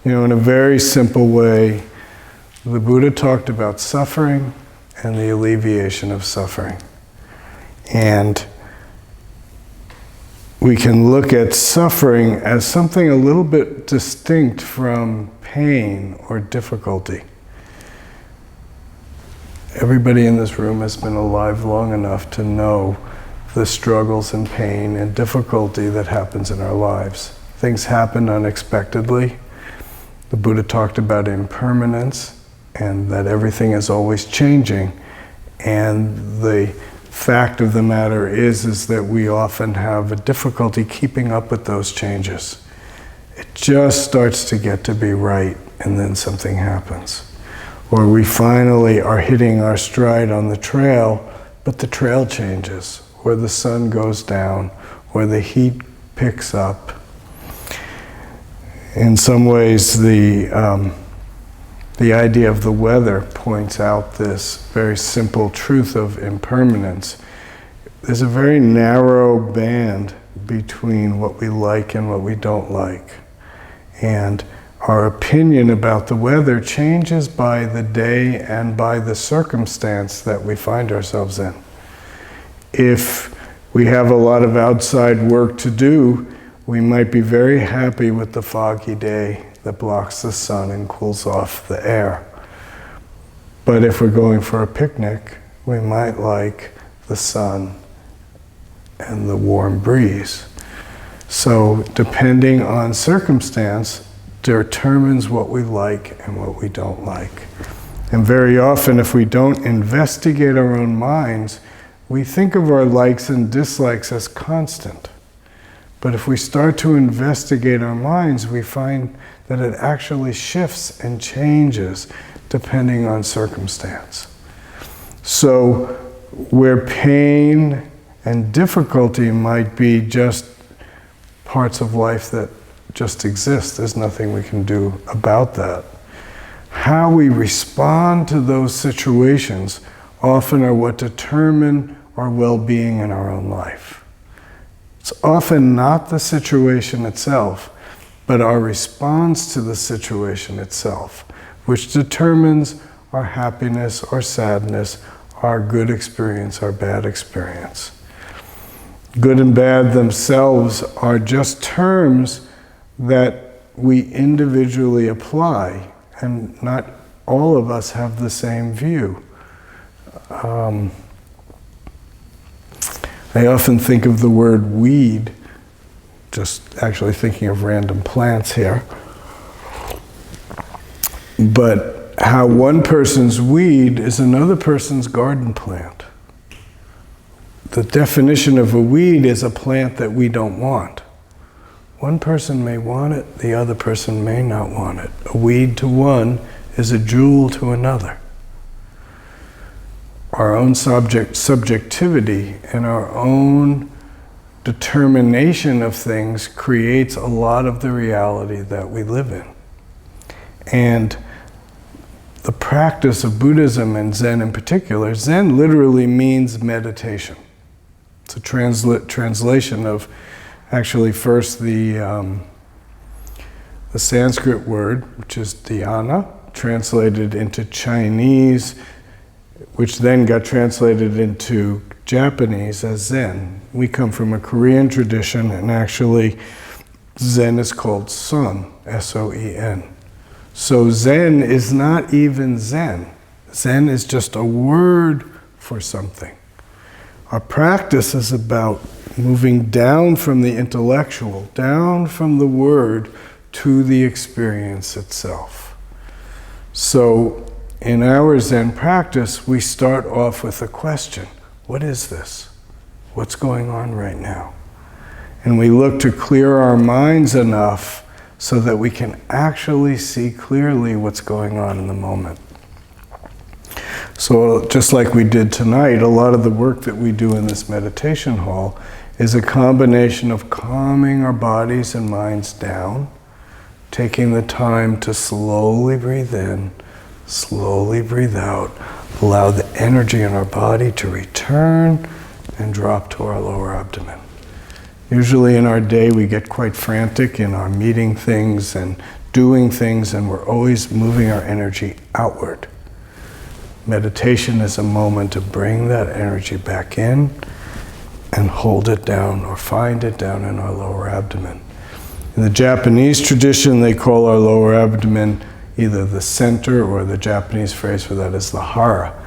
In a very simple way, the Buddha talked about suffering and the alleviation of suffering. And we can look at suffering as something a little bit distinct from pain or difficulty. Everybody in this room has been alive long enough to know the struggles and pain and difficulty that happens in our lives. Things happen unexpectedly. The Buddha talked about impermanence and that everything is always changing. And the fact of the matter is that we often have a difficulty keeping up with those changes. It just starts to get to be right, and then something happens. Or we finally are hitting our stride on the trail, but the trail changes, or the sun goes down, or the heat picks up. In some ways, the idea of the weather points out this very simple truth of impermanence. There's a very narrow band between what we like and what we don't like. And our opinion about the weather changes by the day and by the circumstance that we find ourselves in. If we have a lot of outside work to do, we might be very happy with the foggy day that blocks the sun and cools off the air. But if we're going for a picnic, we might like the sun and the warm breeze. So depending on circumstance determines what we like and what we don't like. And very often, if we don't investigate our own minds, we think of our likes and dislikes as constant. But if we start to investigate our minds, we find that it actually shifts and changes depending on circumstance. So where pain and difficulty might be just parts of life that just exist, there's nothing we can do about that. How we respond to those situations often are what determine our well-being in our own life. It's often not the situation itself, but our response to the situation itself, which determines our happiness or sadness, our good experience, our bad experience. Good and bad themselves are just terms that we individually apply, and not all of us have the same view. I often think of the word weed, just actually thinking of random plants here, but how one person's weed is another person's garden plant. The definition of a weed is a plant that we don't want. One person may want it, the other person may not want it. A weed to one is a jewel to another. Our own subjectivity and our own determination of things creates a lot of the reality that we live in. And the practice of Buddhism and Zen in particular, Zen literally means meditation. It's a translation of actually first the Sanskrit word, which is dhyana, translated into Chinese, which then got translated into Japanese as Zen. We come from a Korean tradition, and actually Zen is called Son, S-O-E-N. So Zen is not even Zen. Zen is just a word for something. Our practice is about moving down from the intellectual, down from the word to the experience itself. So in our Zen practice, we start off with a question. What is this? What's going on right now? And we look to clear our minds enough so that we can actually see clearly what's going on in the moment. So just like we did tonight, a lot of the work that we do in this meditation hall is a combination of calming our bodies and minds down, taking the time to slowly breathe in, slowly breathe out, allow the energy in our body to return and drop to our lower abdomen. Usually in our day we get quite frantic in our meeting things and doing things, and we're always moving our energy outward. Meditation is a moment to bring that energy back in and hold it down or find it down in our lower abdomen. In the Japanese tradition, they call our lower abdomen either the center, or the Japanese phrase for that is the hara.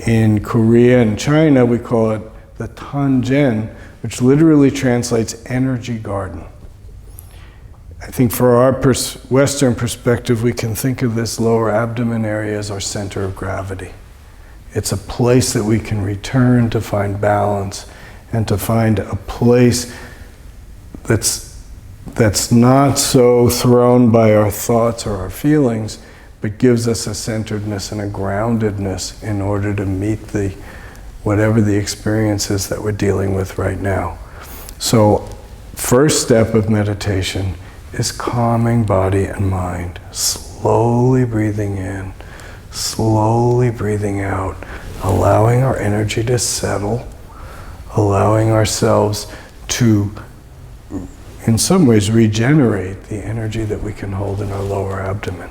In Korea and China, we call it the tangen, which literally translates energy garden. I think for our Western perspective, we can think of this lower abdomen area as our center of gravity. It's a place that we can return to find balance and to find a place that's not so thrown by our thoughts or our feelings, but gives us a centeredness and a groundedness in order to meet whatever the experience is that we're dealing with right now. So, first step of meditation is calming body and mind. Slowly breathing in, slowly breathing out, allowing our energy to settle, allowing ourselves to, in some ways, regenerate the energy that we can hold in our lower abdomen.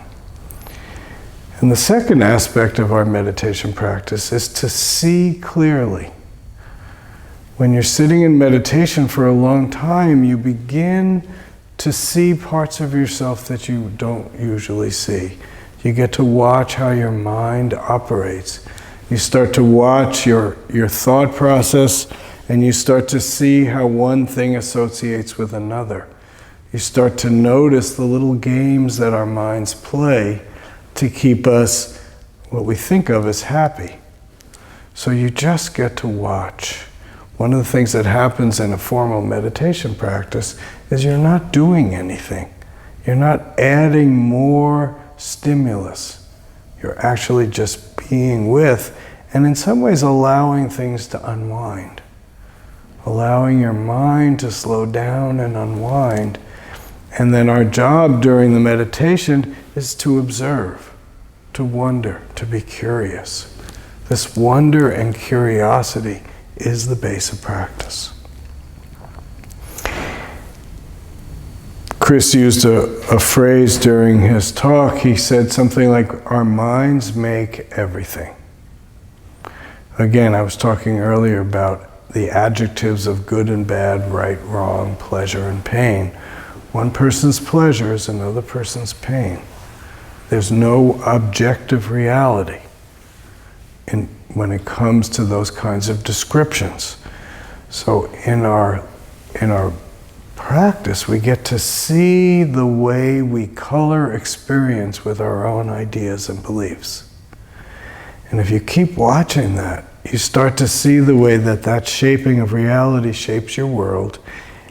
And the second aspect of our meditation practice is to see clearly. When you're sitting in meditation for a long time, you begin to see parts of yourself that you don't usually see. You get to watch how your mind operates. You start to watch your thought process, and you start to see how one thing associates with another. You start to notice the little games that our minds play to keep us, what we think of as happy. So you just get to watch. One of the things that happens in a formal meditation practice is you're not doing anything. You're not adding more stimulus. You're actually just being with, and in some ways allowing things to unwind. Allowing your mind to slow down and unwind. And then our job during the meditation is to observe, to wonder, to be curious. This wonder and curiosity is the base of practice. Chris used a phrase during his talk. He said something like, our minds make everything. Again, I was talking earlier about the adjectives of good and bad, right, wrong, pleasure, and pain. One person's pleasure is another person's pain. There's no objective reality when it comes to those kinds of descriptions. So in our practice, we get to see the way we color experience with our own ideas and beliefs. And if you keep watching that, you start to see the way that shaping of reality shapes your world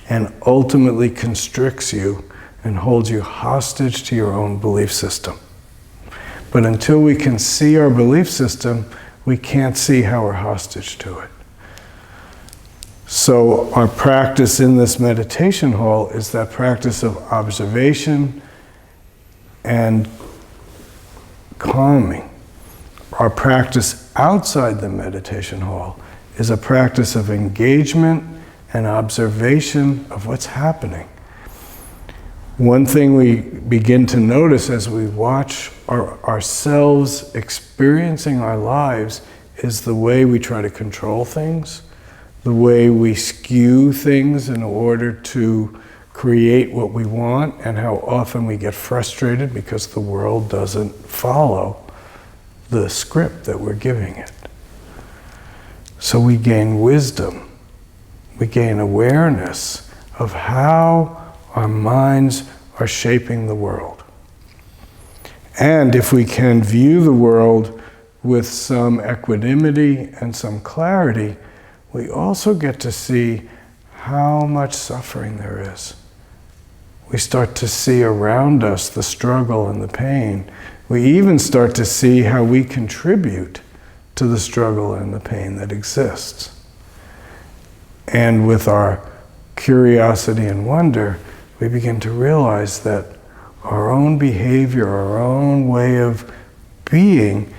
and ultimately constricts you and holds you hostage to your own belief system. But until we can see our belief system, we can't see how we're hostage to it. So our practice in this meditation hall is that practice of observation and calming. Our practice outside the meditation hall is a practice of engagement and observation of what's happening. One thing we begin to notice as we watch ourselves experiencing our lives is the way we try to control things, the way we skew things in order to create what we want, and how often we get frustrated because the world doesn't follow the script that we're giving it. So we gain wisdom, we gain awareness of how our minds are shaping the world. And if we can view the world with some equanimity and some clarity, we also get to see how much suffering there is. We start to see around us the struggle and the pain. We even start to see how we contribute to the struggle and the pain that exists. And with our curiosity and wonder, we begin to realize that our own behavior, our own way of being,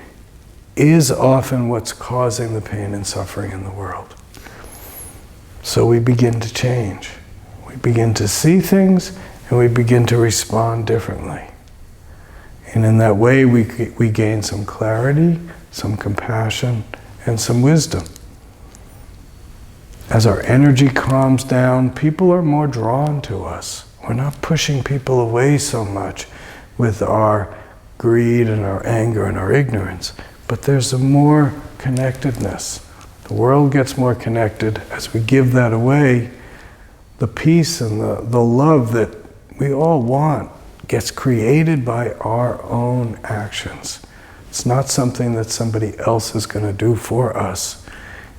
is often what's causing the pain and suffering in the world. So we begin to change. We begin to see things, and we begin to respond differently. And in that way, we gain some clarity, some compassion, and some wisdom. As our energy calms down, people are more drawn to us. We're not pushing people away so much with our greed and our anger and our ignorance, but there's a more connectedness. The world gets more connected. As we give that away, the peace and the love that we all want gets created by our own actions. It's not something that somebody else is going to do for us.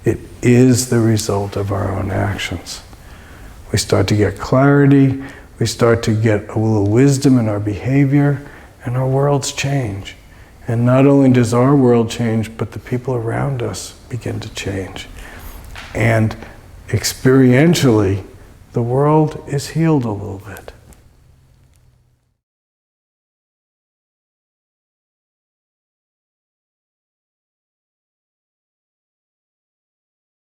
It is the result of our own actions. We start to get clarity, we start to get a little wisdom in our behavior, and our worlds change. And not only does our world change, but the people around us begin to change. And experientially, the world is healed a little bit.